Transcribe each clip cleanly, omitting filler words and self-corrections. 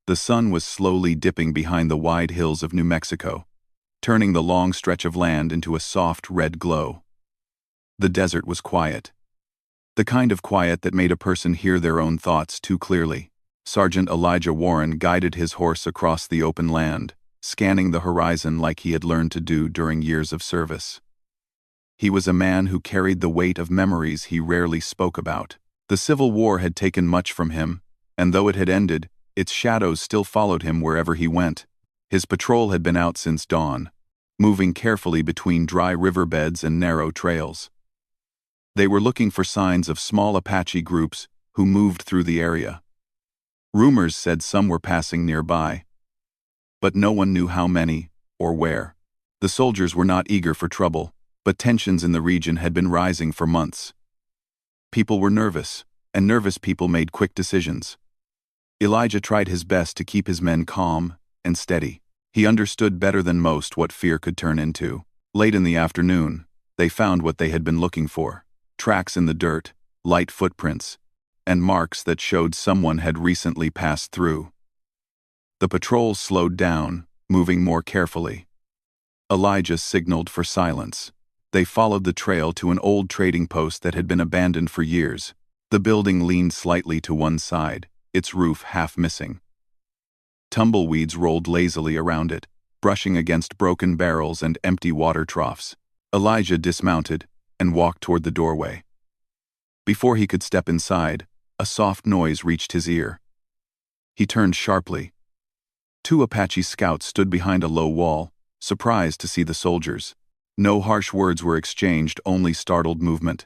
The sun was slowly dipping behind the wide hills of New Mexico, turning the long stretch of land into a soft red glow. The desert was quiet. The kind of quiet that made a person hear their own thoughts too clearly. Sergeant Elijah Warren guided his horse across the open land, scanning the horizon like he had learned to do during years of service. He was a man who carried the weight of memories he rarely spoke about. The Civil War had taken much from him, and though it had ended, its shadows still followed him wherever he went. His patrol had been out since dawn, moving carefully between dry riverbeds and narrow trails. They were looking for signs of small Apache groups who moved through the area. Rumors said some were passing nearby, but no one knew how many or where. The soldiers were not eager for trouble, but tensions in the region had been rising for months. People were nervous, and nervous people made quick decisions. Elijah tried his best to keep his men calm and steady. He understood better than most what fear could turn into. Late in the afternoon, they found what they had been looking for: tracks in the dirt, light footprints, and marks that showed someone had recently passed through. The patrol slowed down, moving more carefully. Elijah signaled for silence. They followed the trail to an old trading post that had been abandoned for years. The building leaned slightly to one side, its roof half missing. Tumbleweeds rolled lazily around it, brushing against broken barrels and empty water troughs. Elijah dismounted and walked toward the doorway. Before he could step inside, a soft noise reached his ear. He turned sharply. Two Apache scouts stood behind a low wall, surprised to see the soldiers. No harsh words were exchanged, only startled movement.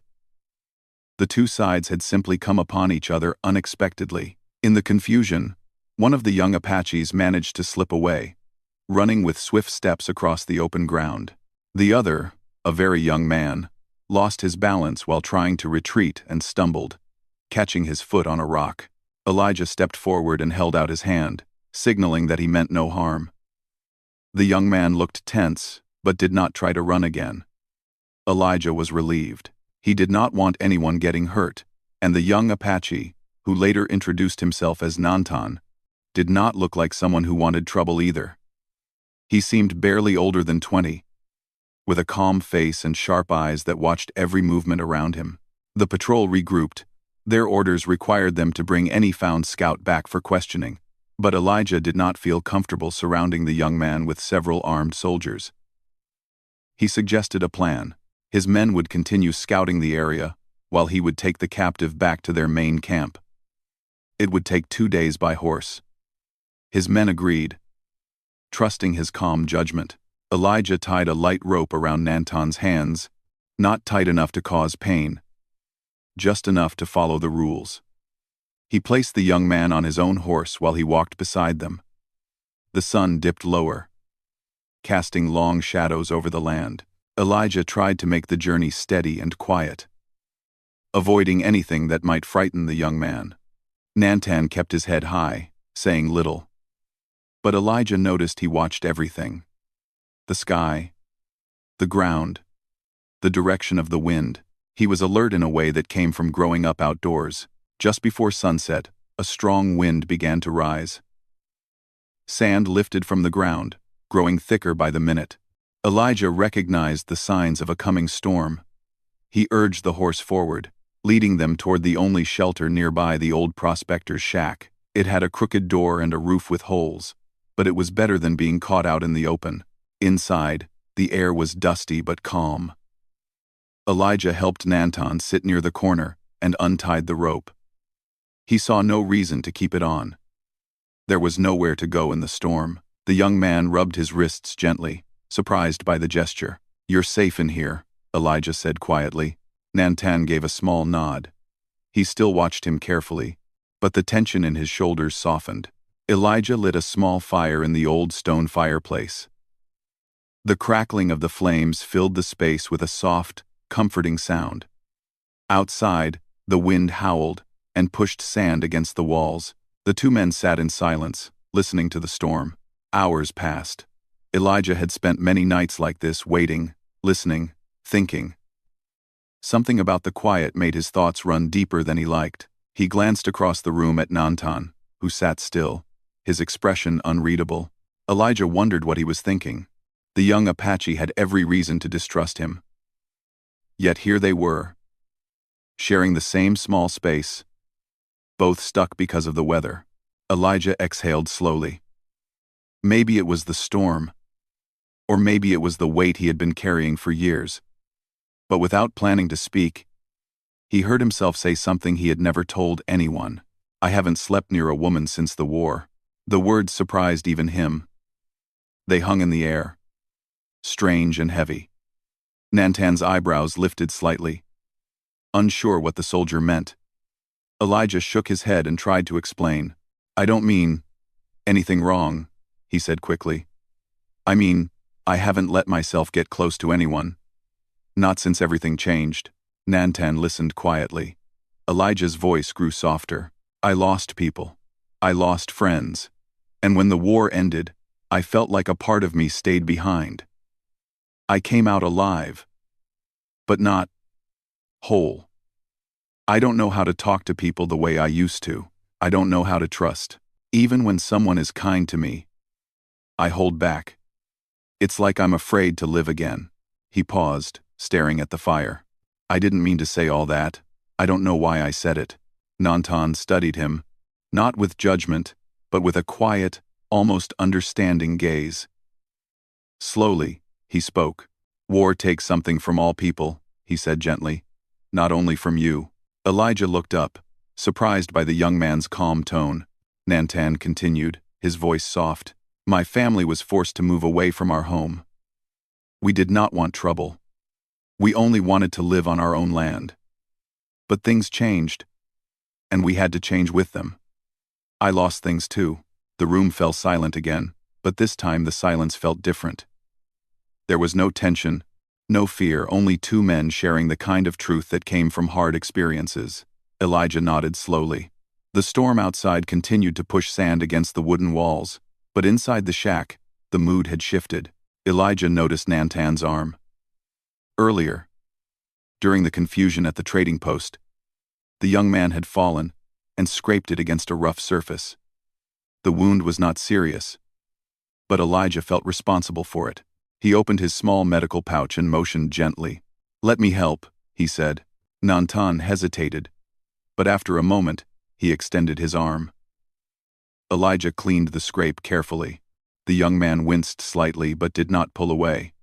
The two sides had simply come upon each other unexpectedly. In the confusion, one of the young Apaches managed to slip away, running with swift steps across the open ground. The other, a very young man, lost his balance while trying to retreat and stumbled, catching his foot on a rock. Elijah stepped forward and held out his hand, signaling that he meant no harm. The young man looked tense, but did not try to run again. Elijah was relieved. He did not want anyone getting hurt, and the young Apache, who later introduced himself as Nantan, did not look like someone who wanted trouble either. He seemed barely older than 20, with a calm face and sharp eyes that watched every movement around him. The patrol regrouped. Their orders required them to bring any found scout back for questioning, but Elijah did not feel comfortable surrounding the young man with several armed soldiers. He suggested a plan. His men would continue scouting the area, while he would take the captive back to their main camp. It would take 2 days by horse. His men agreed. Trusting his calm judgment, Elijah tied a light rope around Nantan's hands, not tight enough to cause pain, just enough to follow the rules. He placed the young man on his own horse while he walked beside them. The sun dipped lower, casting long shadows over the land. Elijah tried to make the journey steady and quiet, avoiding anything that might frighten the young man. Nantan kept his head high, saying little. But Elijah noticed he watched everything: the sky, the ground, the direction of the wind. He was alert in a way that came from growing up outdoors. Just before sunset, a strong wind began to rise. Sand lifted from the ground, growing thicker by the minute. Elijah recognized the signs of a coming storm. He urged the horse forward, leading them toward the only shelter nearby, the old prospector's shack. It had a crooked door and a roof with holes, but it was better than being caught out in the open. Inside, the air was dusty but calm. Elijah helped Nantan sit near the corner and untied the rope. He saw no reason to keep it on. There was nowhere to go in the storm. The young man rubbed his wrists gently, surprised by the gesture. "You're safe in here," Elijah said quietly. Nantan gave a small nod. He still watched him carefully, but the tension in his shoulders softened. Elijah lit a small fire in the old stone fireplace. The crackling of the flames filled the space with a soft, comforting sound. Outside, the wind howled and pushed sand against the walls. The two men sat in silence, listening to the storm. Hours passed. Elijah had spent many nights like this, waiting, listening, thinking. Something about the quiet made his thoughts run deeper than he liked. He glanced across the room at Nantan, who sat still. his expression unreadable. Elijah wondered what he was thinking. The young Apache had every reason to distrust him. Yet here they were, sharing the same small space, both stuck because of the weather. Elijah exhaled slowly. Maybe it was the storm, or maybe it was the weight he had been carrying for years. But without planning to speak, he heard himself say something he had never told anyone. "I haven't slept near a woman since the war." The words surprised even him. They hung in the air, strange and heavy. Nantan's eyebrows lifted slightly, unsure what the soldier meant. Elijah shook his head and tried to explain. "I don't mean anything wrong," he said quickly. "I mean, I haven't let myself get close to anyone. Not since everything changed." Nantan listened quietly. Elijah's voice grew softer. "I lost people. I lost friends. And when the war ended, I felt like a part of me stayed behind. I came out alive, but not whole. I don't know how to talk to people the way I used to. I don't know how to trust. Even when someone is kind to me, I hold back. It's like I'm afraid to live again." He paused, staring at the fire. "I didn't mean to say all that. I don't know why I said it." Nantan studied him, not with judgment, but with a quiet, almost understanding gaze. Slowly, he spoke. "War takes something from all people," he said gently. "Not only from you." Elijah looked up, surprised by the young man's calm tone. Nantan continued, his voice soft. "My family was forced to move away from our home. We did not want trouble. We only wanted to live on our own land. But things changed, and we had to change with them. I lost things too." The room fell silent again, but this time the silence felt different. There was no tension, no fear, only two men sharing the kind of truth that came from hard experiences. Elijah nodded slowly. The storm outside continued to push sand against the wooden walls, but inside the shack, the mood had shifted. Elijah noticed Nantan's arm. Earlier, during the confusion at the trading post, the young man had fallen and scraped it against a rough surface. The wound was not serious, but Elijah felt responsible for it. He opened his small medical pouch and motioned gently. "Let me help," he said. Nantan hesitated, but after a moment, he extended his arm. Elijah cleaned the scrape carefully. The young man winced slightly but did not pull away.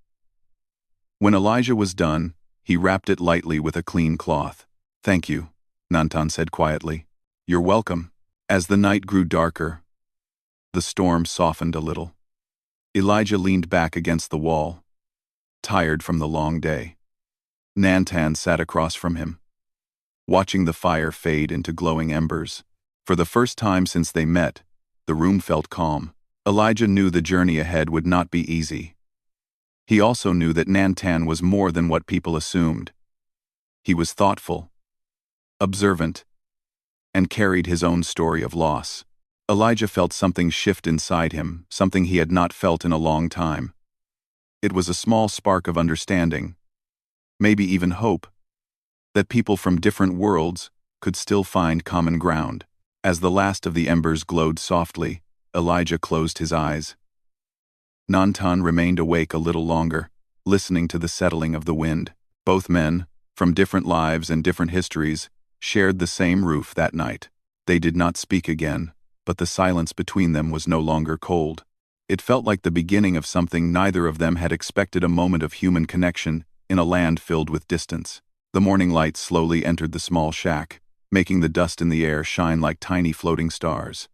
When Elijah was done, he wrapped it lightly with a clean cloth. "Thank you," Nantan said quietly. "You're welcome." As the night grew darker, the storm softened a little. Elijah leaned back against the wall, tired from the long day. Nantan sat across from him, watching the fire fade into glowing embers. For the first time since they met, the room felt calm. Elijah knew the journey ahead would not be easy. He also knew that Nantan was more than what people assumed. He was thoughtful, observant, and carried his own story of loss. Elijah felt something shift inside him, something he had not felt in a long time. It was a small spark of understanding, maybe even hope, that people from different worlds could still find common ground. As the last of the embers glowed softly, Elijah closed his eyes. Nantan remained awake a little longer, listening to the settling of the wind. Both men, from different lives and different histories, shared the same roof that night. They did not speak again, but the silence between them was no longer cold. It felt like the beginning of something neither of them had expected, a moment of human connection in a land filled with distance. The morning light slowly entered the small shack, making the dust in the air shine like tiny floating stars.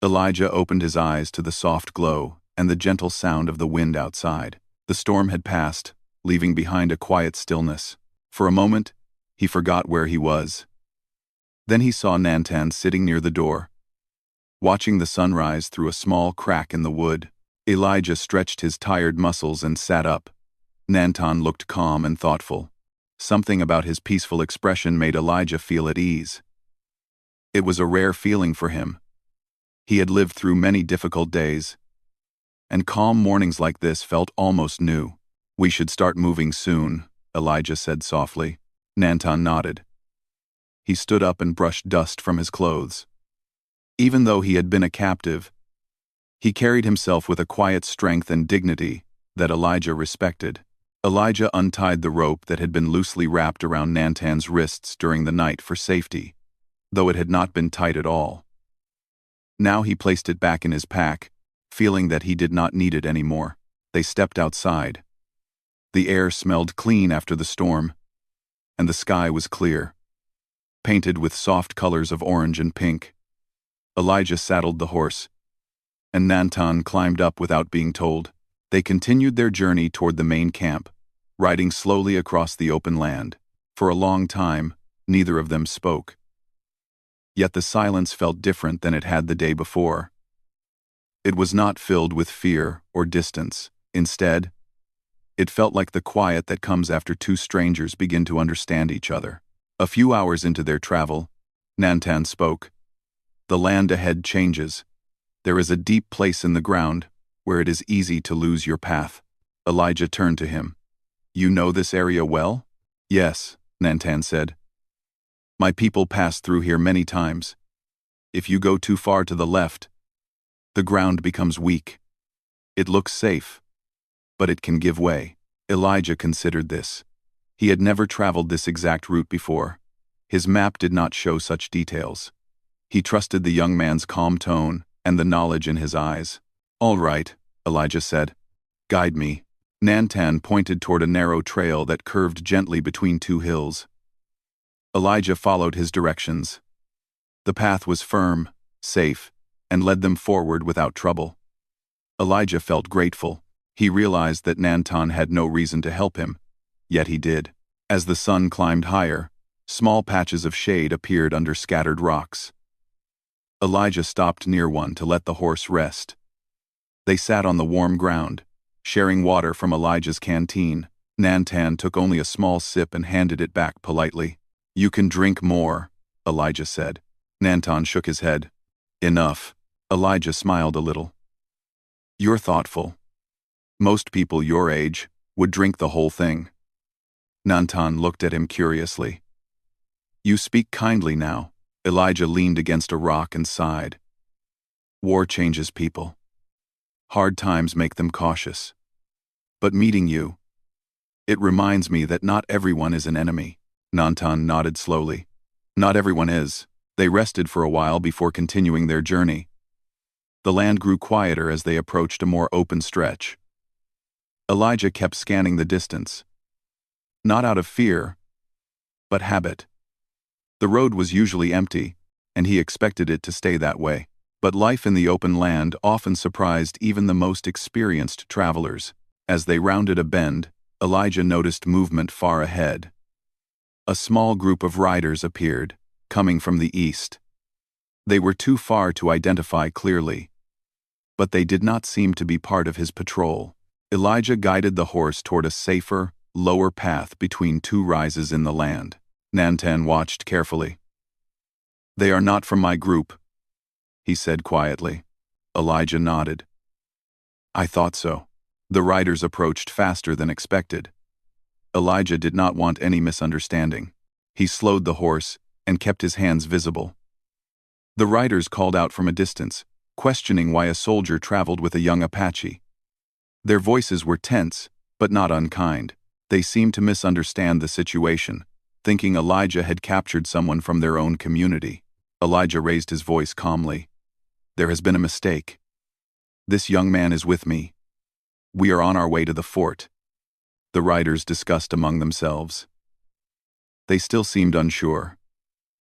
Elijah opened his eyes to the soft glow and the gentle sound of the wind outside. The storm had passed, leaving behind a quiet stillness. For a moment, he forgot where he was. Then he saw Nantan sitting near the door, watching the sunrise through a small crack in the wood. Elijah stretched his tired muscles and sat up. Nantan looked calm and thoughtful. Something about his peaceful expression made Elijah feel at ease. It was a rare feeling for him. He had lived through many difficult days, and calm mornings like this felt almost new. "We should start moving soon," Elijah said softly. Nantan nodded. He stood up and brushed dust from his clothes. Even though he had been a captive, he carried himself with a quiet strength and dignity that Elijah respected. Elijah untied the rope that had been loosely wrapped around Nantan's wrists during the night for safety, though it had not been tight at all. Now he placed it back in his pack, feeling that he did not need it anymore. They stepped outside. The air smelled clean after the storm, and the sky was clear, painted with soft colors of orange and pink. Elijah saddled the horse, and Nantan climbed up without being told. They continued their journey toward the main camp, riding slowly across the open land. For a long time, neither of them spoke. Yet the silence felt different than it had the day before. It was not filled with fear or distance. Instead, it felt like the quiet that comes after two strangers begin to understand each other. A few hours into their travel, Nantan spoke. The land ahead changes. There is a deep place in the ground where it is easy to lose your path. Elijah turned to him. You know this area well? Yes, Nantan said. My people passed through here many times. If you go too far to the left, the ground becomes weak. It looks safe, but it can give way. Elijah considered this. He had never traveled this exact route before. His map did not show such details. He trusted the young man's calm tone and the knowledge in his eyes. All right, Elijah said. Guide me. Nantan pointed toward a narrow trail that curved gently between two hills. Elijah followed his directions. The path was firm, safe, and led them forward without trouble. Elijah felt grateful. He realized that Nantan had no reason to help him, yet he did. As the sun climbed higher, small patches of shade appeared under scattered rocks. Elijah stopped near one to let the horse rest. They sat on the warm ground, sharing water from Elijah's canteen. Nantan took only a small sip and handed it back politely. You can drink more, Elijah said. Nantan shook his head. Enough. Elijah smiled a little. You're thoughtful. Most people your age would drink the whole thing. Nantan looked at him curiously. You speak kindly now. Elijah leaned against a rock and sighed. War changes people. Hard times make them cautious. But meeting you, it reminds me that not everyone is an enemy. Nantan nodded slowly. Not everyone is. They rested for a while before continuing their journey. The land grew quieter as they approached a more open stretch. Elijah kept scanning the distance. Not out of fear, but habit. The road was usually empty, and he expected it to stay that way. But life in the open land often surprised even the most experienced travelers. As they rounded a bend, Elijah noticed movement far ahead. A small group of riders appeared, coming from the east. They were too far to identify clearly, but they did not seem to be part of his patrol. Elijah guided the horse toward a safer, lower path between two rises in the land. Nantan watched carefully. They are not from my group, he said quietly. Elijah nodded. I thought so. The riders approached faster than expected. Elijah did not want any misunderstanding. He slowed the horse and kept his hands visible. The riders called out from a distance, questioning why a soldier traveled with a young Apache. Their voices were tense, but not unkind. They seemed to misunderstand the situation, thinking Elijah had captured someone from their own community. Elijah raised his voice calmly. There has been a mistake. This young man is with me. We are on our way to the fort. The riders discussed among themselves. They still seemed unsure.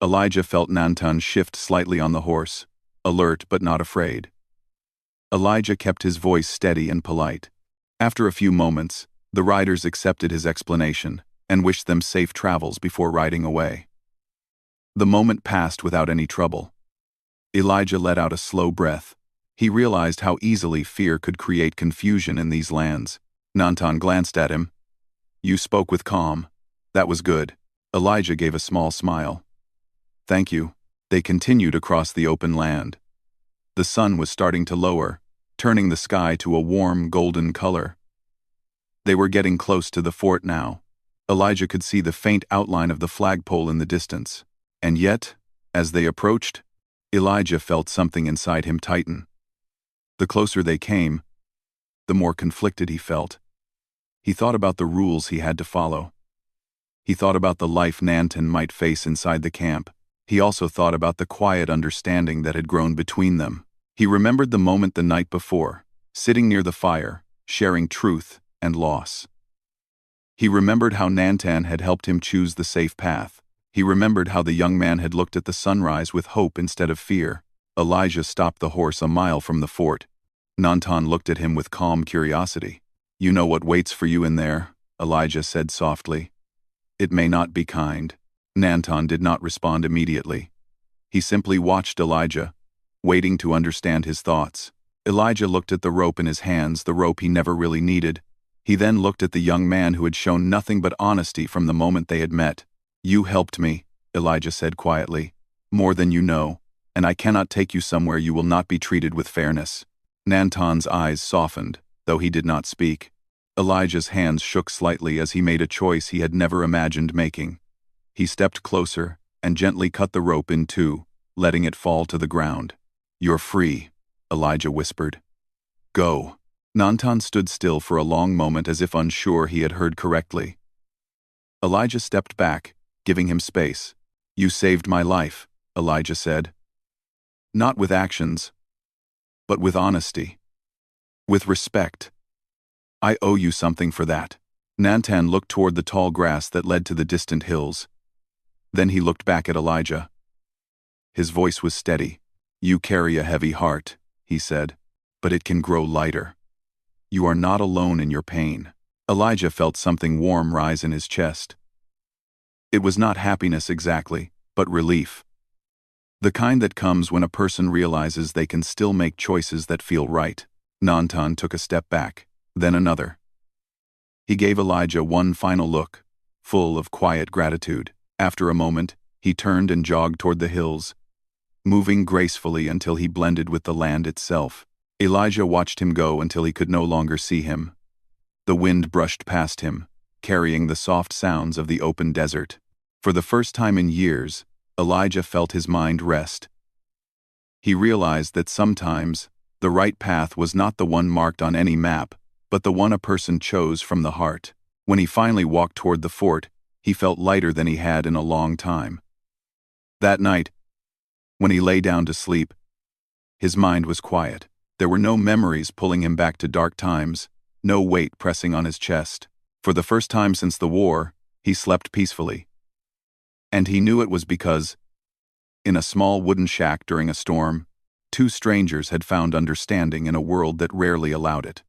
Elijah felt Nantan shift slightly on the horse, alert but not afraid. Elijah kept his voice steady and polite. After a few moments, the riders accepted his explanation and wished them safe travels before riding away. The moment passed without any trouble. Elijah let out a slow breath. He realized how easily fear could create confusion in these lands. Nantan glanced at him. You spoke with calm. That was good. Elijah gave a small smile. Thank you. They continued across the open land. The sun was starting to lower, turning the sky to a warm golden color. They were getting close to the fort now. Elijah could see the faint outline of the flagpole in the distance. And yet, as they approached, Elijah felt something inside him tighten. The closer they came, the more conflicted he felt. He thought about the rules he had to follow. He thought about the life Nantan might face inside the camp. He also thought about the quiet understanding that had grown between them. He remembered the moment the night before, sitting near the fire, sharing truth and loss. He remembered how Nantan had helped him choose the safe path. He remembered how the young man had looked at the sunrise with hope instead of fear. Elijah stopped the horse a mile from the fort. Nantan looked at him with calm curiosity. "You know what waits for you in there," Elijah said softly. "It may not be kind." Nantan did not respond immediately. He simply watched Elijah, waiting to understand his thoughts. Elijah looked at the rope in his hands, the rope he never really needed. He then looked at the young man who had shown nothing but honesty from the moment they had met. "You helped me," Elijah said quietly, "more than you know, and I cannot take you somewhere you will not be treated with fairness." Nantan's eyes softened, though he did not speak. Elijah's hands shook slightly as he made a choice he had never imagined making. He stepped closer and gently cut the rope in two, letting it fall to the ground. "You're free," Elijah whispered. "Go." Nantan stood still for a long moment as if unsure he had heard correctly. Elijah stepped back, giving him space. "You saved my life," Elijah said. "Not with actions, but with honesty. With respect. I owe you something for that." Nantan looked toward the tall grass that led to the distant hills. Then he looked back at Elijah. His voice was steady. "You carry a heavy heart," he said, "but it can grow lighter. You are not alone in your pain." Elijah felt something warm rise in his chest. It was not happiness exactly, but relief. The kind that comes when a person realizes they can still make choices that feel right. Nantan took a step back, then another. He gave Elijah one final look, full of quiet gratitude. After a moment, he turned and jogged toward the hills, moving gracefully until he blended with the land itself. Elijah watched him go until he could no longer see him. The wind brushed past him, carrying the soft sounds of the open desert. For the first time in years, Elijah felt his mind rest. He realized that sometimes, the right path was not the one marked on any map, but the one a person chose from the heart. When he finally walked toward the fort, he felt lighter than he had in a long time. That night, when he lay down to sleep, his mind was quiet. There were no memories pulling him back to dark times, no weight pressing on his chest. For the first time since the war, he slept peacefully. And he knew it was because, in a small wooden shack during a storm, two strangers had found understanding in a world that rarely allowed it.